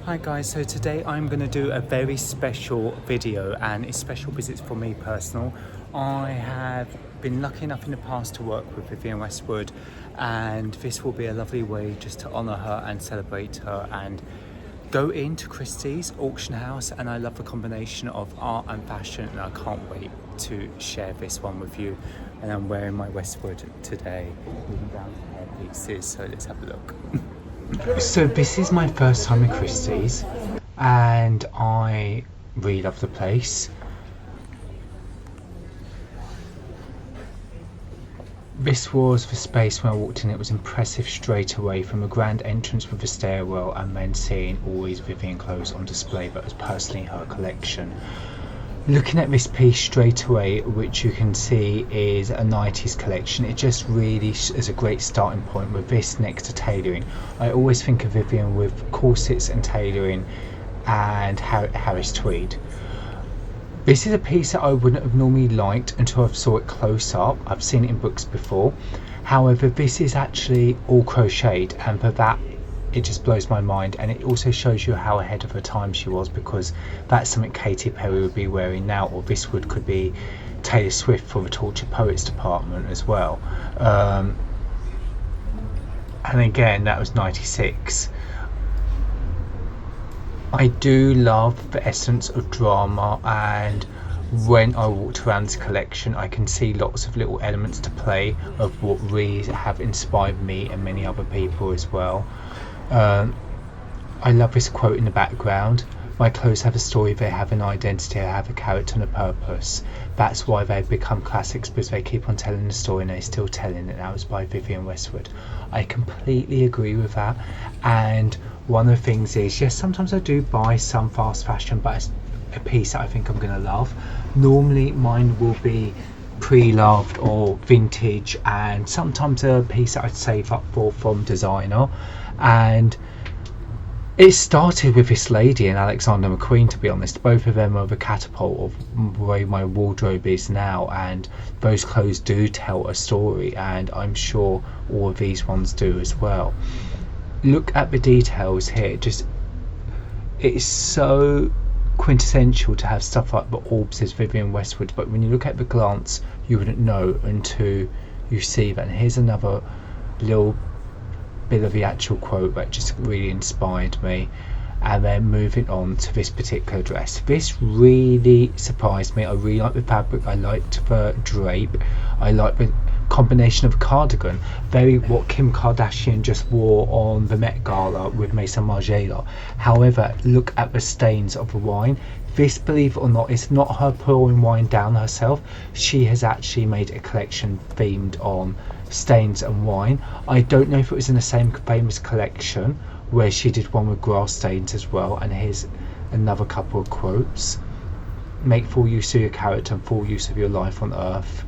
Hi guys, so today I'm going to do a very special video, and it's special because it's for me personal. I have been lucky enough in the past to work with Vivienne Westwood, and this will be a lovely way just to honour her and celebrate her and go into Christie's Auction House. And I love the combination of art and fashion, and I can't wait to share this one with you. And I'm wearing my Westwood today, moving down the hair pieces, so let's have a look. So this is my first time in Christie's and I really love the place. This was the space when I walked in. It was impressive straight away, from a grand entrance with a stairwell and then seeing all these Vivienne clothes on display that was personally her collection. Looking at this piece straight away, which you can see is a 90s collection, it just really is a great starting point with this next to tailoring. I always think of Vivienne with corsets and tailoring and Harris tweed. This is a piece that I wouldn't have normally liked until I saw it close up. I've seen it in books before. However, this is actually all crocheted, and for that it just blows my mind, and it also shows you how ahead of her time she was, because that's something Katy Perry would be wearing now, or this could be Taylor Swift for the Tortured Poets department as well. And again, that was 96. I do love the essence of drama, and when I walked around this collection I can see lots of little elements to play of what really have inspired me and many other people as well. I love this quote in the background: "My clothes have a story, they have an identity, they have a character and a purpose. That's why they've become classics, because they keep on telling the story and they're still telling it." That was by Vivienne Westwood. I completely agree with that. And one of the things is, yes, sometimes I do buy some fast fashion, but it's a piece that I think I'm going to love. Normally mine will be pre-loved or vintage, and sometimes a piece that I'd save up for from designer. And it started with this lady and Alexander McQueen, to be honest. Both of them are the catapult of the way my wardrobe is now, and those clothes do tell a story, and I'm sure all of these ones do as well. Look at the details here. It's so quintessential to have stuff like the orb says Vivienne Westwood, but when you look at the glance you wouldn't know until you see that. And here's another little bit of the actual quote that just really inspired me. And then moving on to this particular dress, this really surprised me. I really like the fabric, I liked the drape, I like the combination of cardigan, very what Kim Kardashian just wore on the Met Gala with Maison Margiela. However, look at the stains of the wine. This, believe it or not, is not her pouring wine down herself. She has actually made a collection themed on stains and wine. I don't know if it was in the same famous collection where she did one with grass stains as well. And here's another couple of quotes: "Make full use of your character and full use of your life on earth."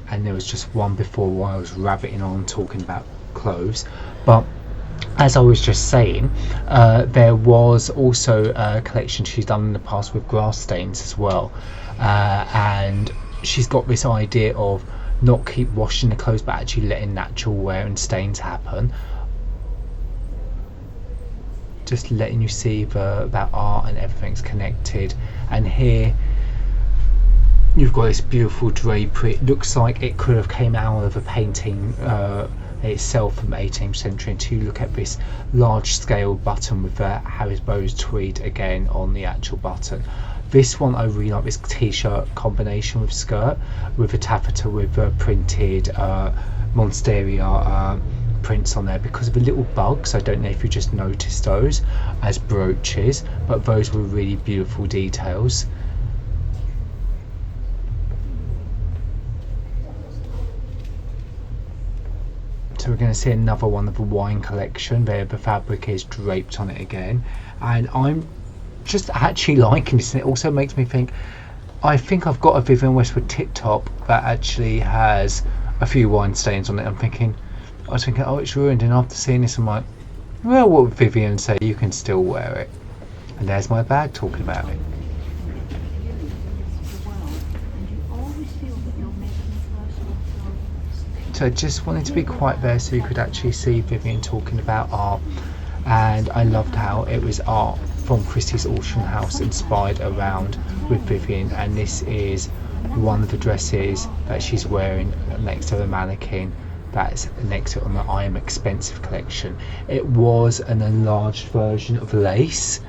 And there was just one before while I was rabbiting on talking about clothes. But as I was just saying, there was also a collection she's done in the past with grass stains as well, and she's got this idea of not keep washing the clothes but actually letting natural wear and stains happen, just letting you see that art and everything's connected. And here you've got this beautiful drapery. It looks like it could have came out of a painting itself from the 18th century. Until you look at this large scale button with the Harris Bowes tweed again on the actual button. This one I really like, this t-shirt combination with skirt, with a taffeta with printed Monsteria prints on there because of the little bugs. I don't know if you just noticed those as brooches, but those were really beautiful details. So we're going to see another one of the wine collection. There the fabric is draped on it again, and I'm just actually liking this. And it also makes me think, I think I've got a Vivienne Westwood tip top that actually has a few wine stains on it. I was thinking, oh, it's ruined, and after seeing this I'm like, well, what would Vivienne say? You can still wear it. And there's my bag talking about it. So I just wanted to be quiet there so you could actually see Vivienne talking about art and I loved how it was art from Christie's Auction house inspired around with Vivienne, and this is one of the dresses that she's wearing next to the mannequin that's next to it on the I Am Expensive collection. It was an enlarged version of lace,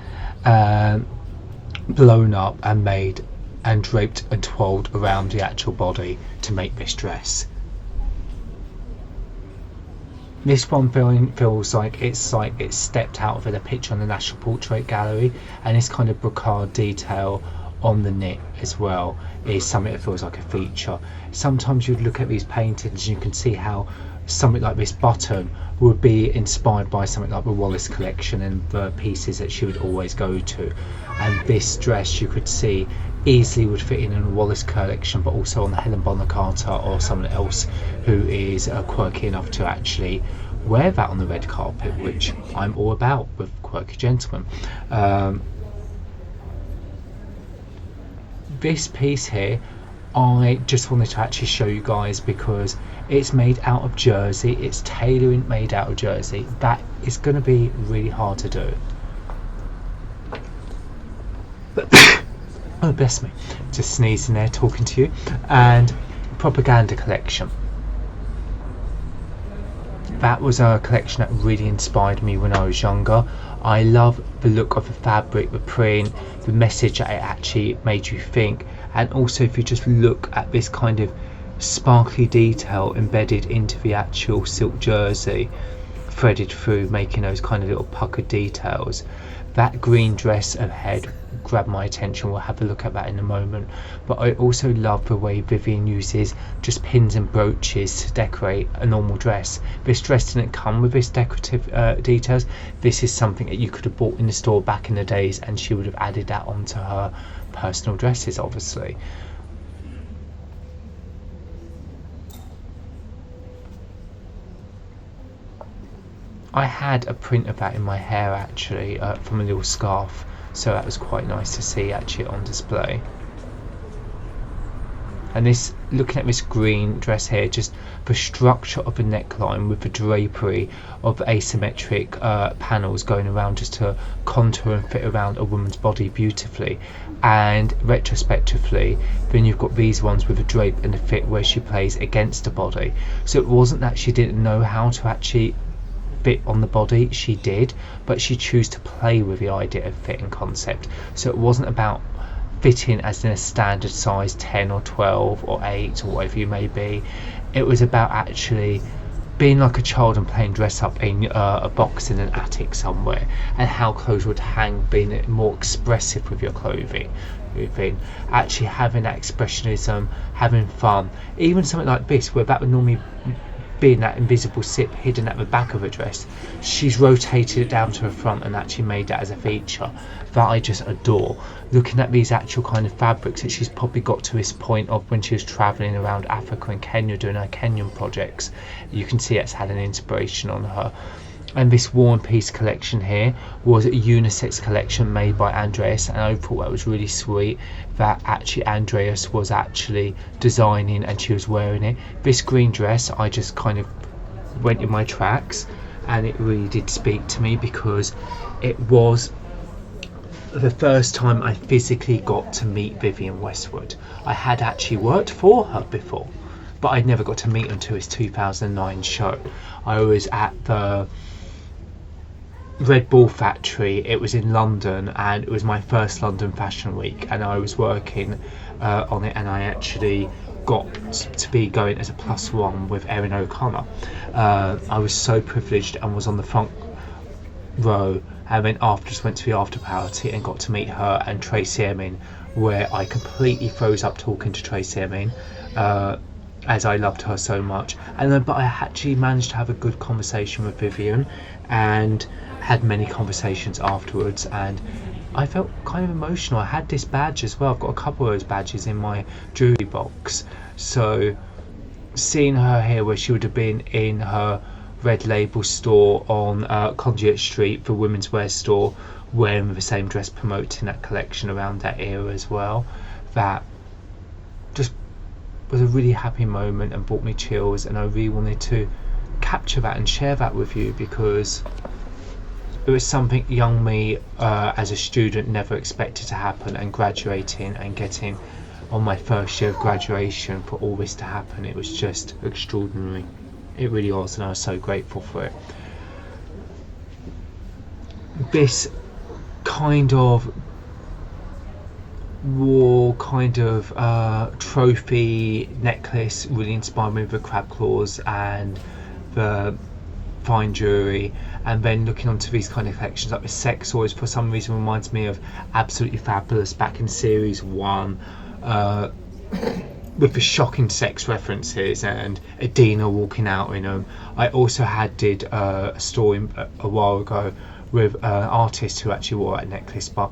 blown up and made and draped and twirled around the actual body to make this dress. This one feels like it's stepped out of a picture on the National Portrait Gallery, and this kind of brocade detail on the knit as well is something that feels like a feature. Sometimes you'd look at these paintings and you can see how something like this button would be inspired by something like the Wallace collection and the pieces that she would always go to, and this dress you could see easily would fit in a Wallace collection, but also on Helen Bonham Carter or someone else who is quirky enough to actually wear that on the red carpet, which I'm all about with quirky gentlemen. This piece here I just wanted to actually show you guys because it's made out of jersey, it's tailoring made out of jersey. That is going to be really hard to do. Oh bless me, just sneezing there talking to you. And propaganda collection, that was a collection that really inspired me when I was younger. I love the look of the fabric, the print, the message that it actually made you think, and also if you just look at this kind of sparkly detail embedded into the actual silk jersey, threaded through, making those kind of little puckered details. That green dress ahead grabbed my attention. We'll have a look at that in a moment. But I also love the way Vivienne uses just pins and brooches to decorate a normal dress. This dress didn't come with this decorative details. This is something that you could have bought in the store back in the days, and she would have added that onto her personal dresses, obviously. I had a print of that in my hair actually, from a little scarf, so that was quite nice to see actually on display. And this, looking at this green dress here, just the structure of the neckline with the drapery of asymmetric panels going around just to contour and fit around a woman's body beautifully. And retrospectively, then you've got these ones with a drape and a fit where she plays against the body. So it wasn't that she didn't know how to actually fit on the body, she did, but she chose to play with the idea of fitting concept. So it wasn't about fitting as in a standard size 10 or 12 or 8 or whatever you may be. It was about actually being like a child and playing dress up in a box in an attic somewhere, and how clothes would hang, being more expressive with your clothing, actually having that expressionism, having fun. Even something like this where that would normally being that invisible zip hidden at the back of a dress, she's rotated it down to the front and actually made that as a feature that I just adore. Looking at these actual kind of fabrics that she's probably got to this point of when she was travelling around Africa and Kenya doing her Kenyan projects, you can see it's had an inspiration on her. And this War and Peace collection here was a unisex collection made by Andreas, and I thought that was really sweet that actually Andreas was actually designing and she was wearing it. This green dress, I just kind of went in my tracks, and it really did speak to me because it was the first time I physically got to meet Vivienne Westwood. I had actually worked for her before, but I'd never got to meet her until his 2009 show. I was at the Red Bull factory. It was in London, and it was my first London Fashion Week, and I was working on it, and I actually got to be going as a +1 with Erin O'Connor. I was so privileged and was on the front row, and then just went to the after party and got to meet her and Tracy Emin, where I completely froze up talking to Tracy Emin, as I loved her so much. But I actually managed to have a good conversation with Vivienne and had many conversations afterwards, and I felt kind of emotional. I had this badge as well. I've got a couple of those badges in my jewellery box. So seeing her here where she would have been in her Red Label store on Conduit Street, the women's wear store, wearing the same dress, promoting that collection around that era as well, that just was a really happy moment and brought me chills, and I really wanted to capture that and share that with you because it was something young me as a student never expected to happen, and graduating and getting on my first year of graduation for all this to happen, it was just extraordinary. It really was, and I was so grateful for it. This kind of war kind of trophy necklace really inspired me with the crab claws and the fine jewellery, and then looking onto these kind of collections like the sex toys for some reason reminds me of Absolutely Fabulous back in series 1, with the shocking sex references and Adina walking out in them. I also did a story a while ago with an artist who actually wore that necklace, but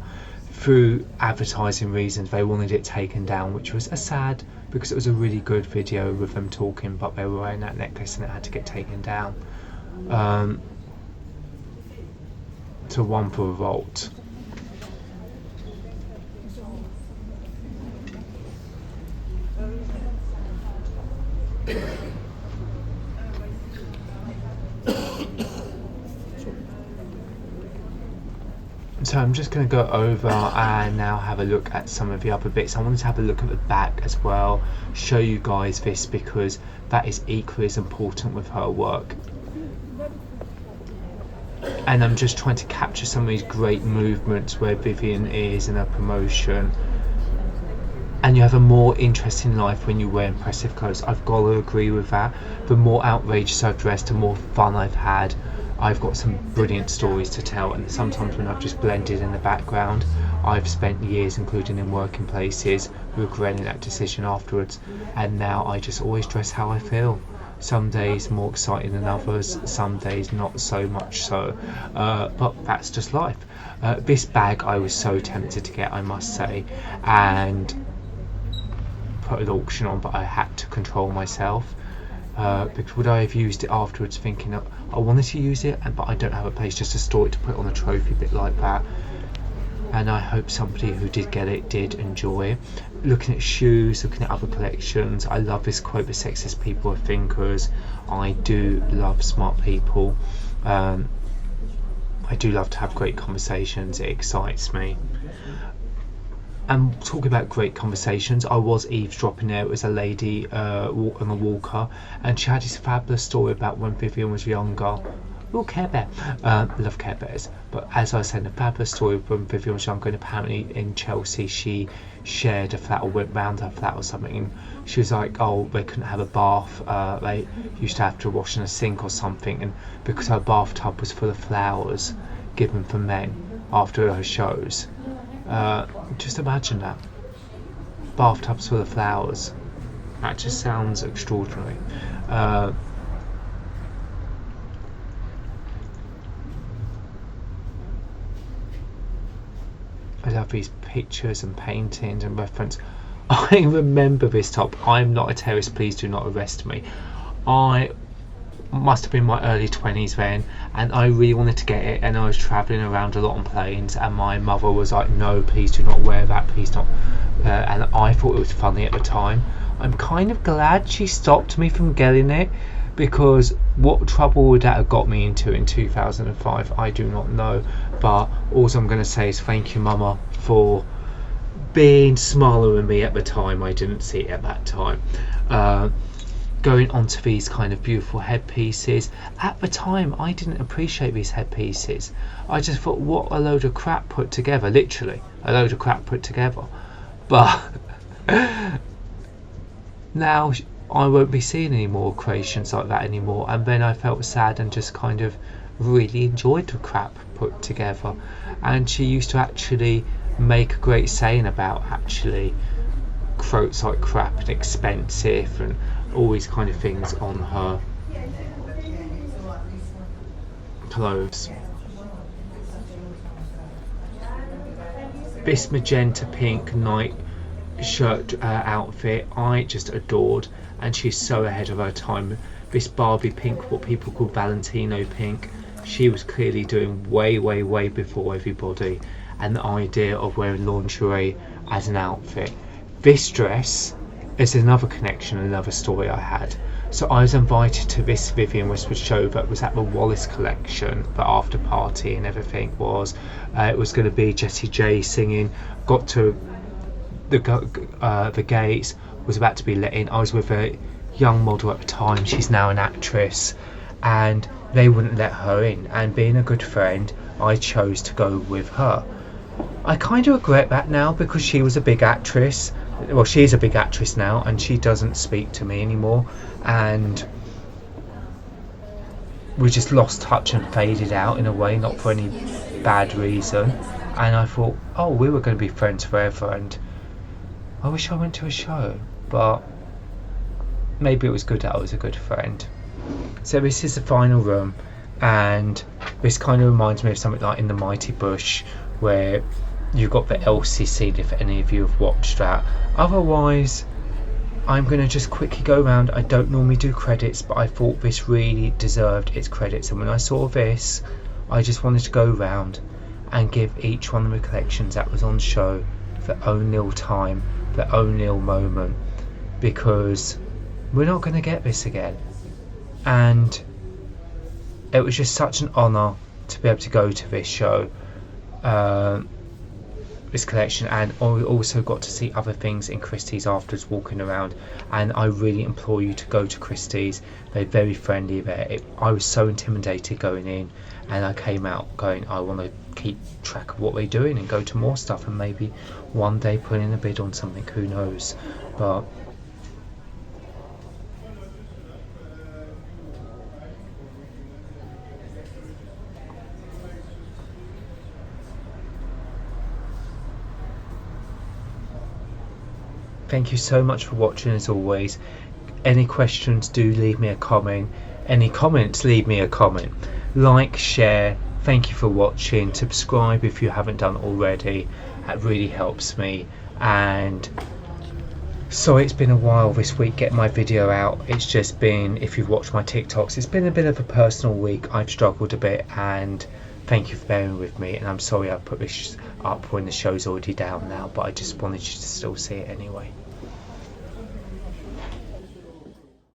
through advertising reasons they wanted it taken down, which was a sad, because it was a really good video with them talking, but they were wearing that necklace and it had to get taken down. To one for revolt. So I'm just going to go over and now have a look at some of the other bits. I wanted to have a look at the back as well, show you guys this, because that is equally as important with her work. And I'm just trying to capture some of these great movements where Vivienne is in her promotion. And you have a more interesting life when you wear impressive clothes. I've got to agree with that. The more outrageous I've dressed, the more fun I've had. I've got some brilliant stories to tell, and sometimes when I've just blended in the background, I've spent years, including in working places, regretting that decision afterwards, and now I just always dress how I feel. Some days more exciting than others, some days not so much so, but that's just life. This bag I was so tempted to get, I must say, and put an auction on, but I had to control myself. Because would I have used it afterwards, thinking I wanted to use it, but I don't have a place just to store it to put on a trophy bit like that. And I hope somebody who did get it did enjoy it. Looking at shoes, looking at other collections, I love this quote: the sexiest people are thinkers. I do love smart people. I do love to have great conversations. It excites me. And talking about great conversations, I was eavesdropping there. It was a lady on a walker, and she had this fabulous story about when Vivienne was younger. Oh, Care Bear. Love Care Bears. But as I was saying, a fabulous story when Vivienne was younger, and apparently in Chelsea she shared a flat or went round her flat or something, and she was like, oh, they couldn't have a bath, they used to have to wash in a sink or something, and because her bathtub was full of flowers given for men after her shows. Just imagine that. Bathtubs full of flowers. That just sounds extraordinary. I love these pictures and paintings and reference. I remember this top. I'm not a terrorist, please do not arrest me. I must have been my early 20s then, and I really wanted to get it, and I was travelling around a lot on planes, and my mother was like, no, please do not wear that, please not. And I thought it was funny at the time. I'm kind of glad she stopped me from getting it, because what trouble would that have got me into in 2005, I do not know. But all I'm going to say is thank you, Mama, for being smaller than me at the time. I didn't see it at that time. Going on to these kind of beautiful headpieces. At the time, I didn't appreciate these headpieces. I just thought, what a load of crap put together. Literally, a load of crap put together. But now I won't be seeing any more creations like that anymore. And then I felt sad and just kind of really enjoyed the crap put together. And she used to actually make a great saying about actually quotes like crap and expensive and all these kind of things on her clothes. This magenta pink night shirt outfit I just adored, and she's so ahead of her time. This Barbie pink, what people call Valentino pink, she was clearly doing way before everybody, and the idea of wearing lingerie as an outfit. This dress is another connection, another story I had. So I was invited to this Vivienne Westwood show that was at the Wallace Collection. The after party and everything was. It was going to be Jessie J singing. Got to the gates, was about to be let in. I was with a young model at the time. She's now an actress, and they wouldn't let her in. And being a good friend, I chose to go with her. I kind of regret that now because she was a big actress. Well, she is a big actress now, and she doesn't speak to me anymore, and we just lost touch and faded out in a way, not for any bad reason. And I thought, oh, we were going to be friends forever, and I wish I went to a show, but maybe it was good that I was a good friend. So this is the final room, and this kind of reminds me of something like in The Mighty Bush, where you've got the Elsie scene, if any of you have watched that. Otherwise, I'm going to just quickly go around. I don't normally do credits, but I thought this really deserved its credits, and when I saw this, I just wanted to go around and give each one of the collections that was on show their own little time, their own little moment, because we're not going to get this again. And it was just such an honour to be able to go to this show, this collection, and I also got to see other things in Christie's afterwards, walking around. And I really implore you to go to Christie's. They're very friendly there. I was so intimidated going in, and I came out going, I want to keep track of what they're doing and go to more stuff, and maybe one day put in a bid on something, who knows. But thank you so much for watching as always. Any questions, do leave me a comment. Any comments, leave me a comment. Like, share. Thank you for watching. Subscribe if you haven't done already. That really helps me. And sorry it's been a while this week getting my video out. It's just been, if you've watched my TikToks, it's been a bit of a personal week. I've struggled a bit, and thank you for bearing with me. And I'm sorry I put this up when the show's already down now, but I just wanted you to still see it anyway.